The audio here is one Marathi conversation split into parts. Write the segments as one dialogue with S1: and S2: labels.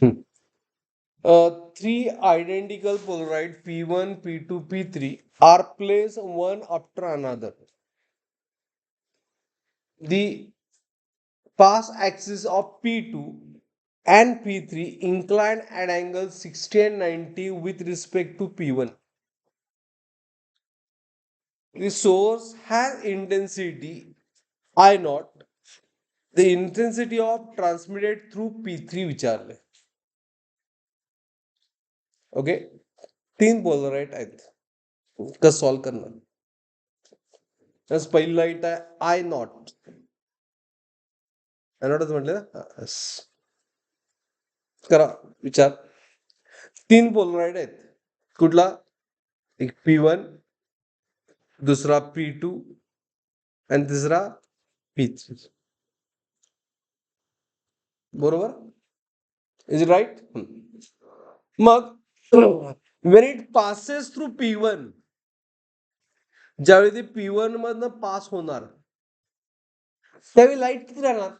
S1: Three identical polaroid P1, P2, P3 are placed one after another. The path axis of P2 and P3 incline at angle 60 and 90 with respect to P1. The source has intensity I naught. The intensity of transmitted through P3 विचारले. ओके, तीन पोलराइट आहेत. कसं सॉल्व करणार? पहिली लाईट आहे आय नॉट. आय नॉटच म्हटलं ना. करा विचार. तीन पोलराइड आहेत. कुठला? एक P1, दुसरा P2 आणि तिसरा P3. बरोबर? Is it right? मग when it passes through P1, ज्यावेळी ते P1 मधनं पास होणार त्यावेळी लाईट किती राहणार?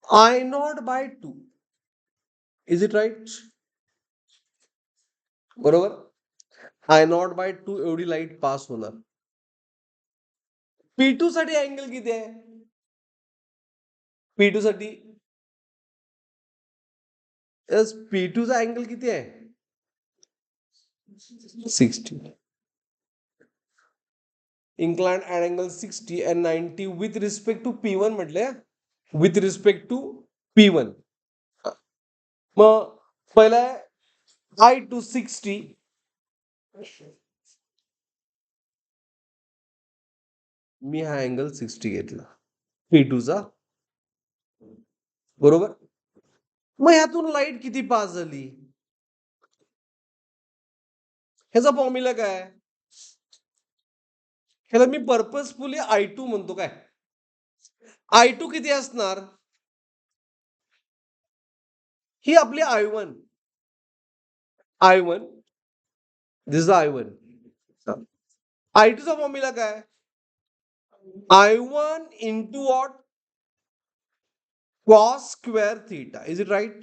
S1: I not by 2. Is it right? बरोबर. I नॉट बाय 2 एवढी लाईट पास होणार. P2 साठी अँगल किती आहे? P2 साठी P2 चा अँगल किती आहे? 60. inclined at angle 60 and 90 with respect to P1 म्हटले. with respect to P1. मग पहिला I to 60. मी हा अँगल 60 घेतला P2 चा. बरोबर. मग ह्यातून लाईट किती पास झाली? ह्याचा फॉर्म्युला काय? ह्याला मी पर्पजफुली I2 म्हणतो. काय I2 किती असणार? ही आपली I1. I1 this is I1. I2 चा फॉर्म्युला काय? I1 into what? Cos square theta. Is it right?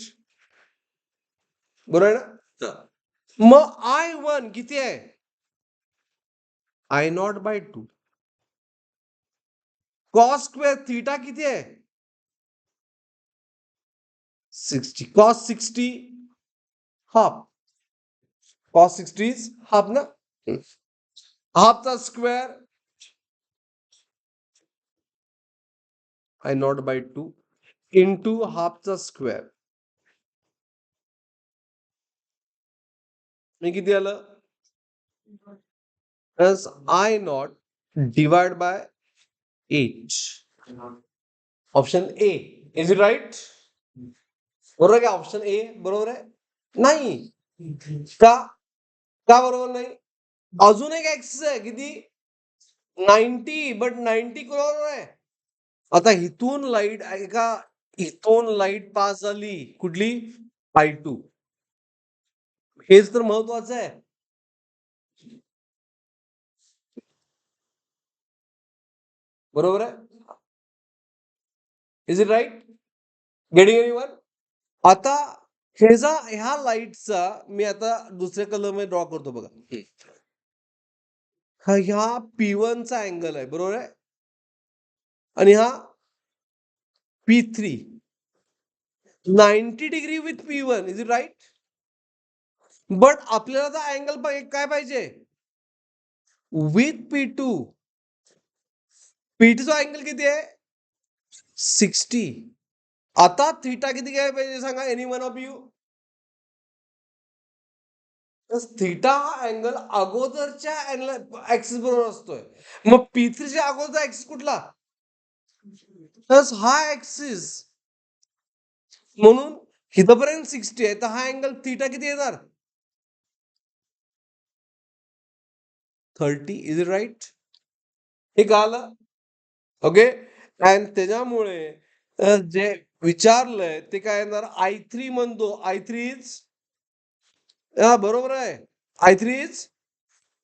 S1: बरोबर आहे ना? मग I1 किती आहे? I not by 2. Cos square theta किती आहे? 60. Cos 60 half. Cos 60 is half ना? हाफचा square I not by 2 into हाफचा स्क्वेअर. मी किती आलं? I nought divide by 8. Option A. Is it right? बरोबर का? ऑप्शन ए बरोबर आहे? नाही. का बरोबर नाही? अजून एक एक्स आहे किती? 90. बट 90 बरोबर आहे. आता इथून लाईट ऐका, इथून लाईट पास झाली कुठली? I2. हेच तर महत्वाचं आहे. बरोबर आहे? Is it right? Getting anyone? आता ह्या लाईटचा मी आता दुसऱ्या कलर मध्ये ड्रॉ करतो बघा. ह्या P1 चा अँगल आहे. बरोबर आहे? आणि हा P3. 90 degree with P1. Is it right? But आपल्याला तर अँगल काय पाहिजे? With P2. P2 चा अँगल किती आहे? 60. आता थीटा किती घ्यायला पाहिजे सांगा, any one of you? Theta हा अँगल अगोदरच्या ऍक्सिस बरोबर असतोय. मग P3 च्या अगोदरचा ऍक्सिस कुठला? हा ऍक्सिस. म्हणून इथपर्यंत 60 आहे तर हा अँगल थीटा किती येणार? 30. Is it right? हे कळालं? ओके. आणि त्याच्यामुळे जे विचारलंय ते काय येणार? I3 म्हणतो. I3 इज बरोबर आहे. I3 is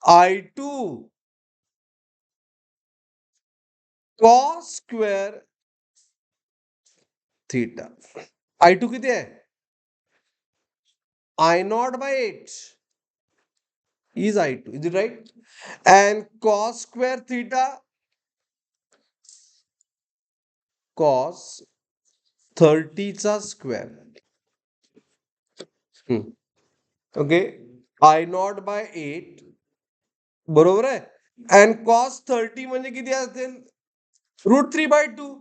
S1: I2 cos square theta. I2 किती आहे? I0 by 8 is I2. Is it right? And cos square theta, cos 30 चा स्क्वेअर. ओके, I0 by 8 बरोबर आहे. अँड cos 30 म्हणजे किती असेल? √3/2.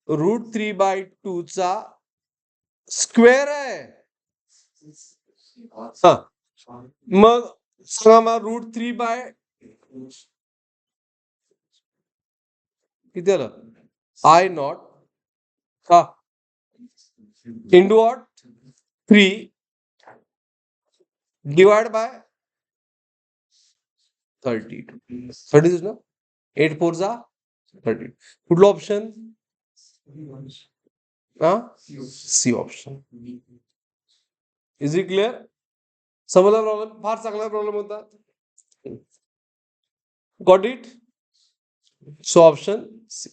S1: √3/2 चा स्क्वेअर आहे. हा, मग सांगा मला √3 किती आलं? I0 हा इंटू वॉट 3 डिवाइड बाय 32 ना. 8 4 जा 30. कुठलं ऑप्शन? हा, C option. Is it clear? समजला प्रॉब्लेम? फार चांगला प्रॉब्लेम होता. Got it? So option C.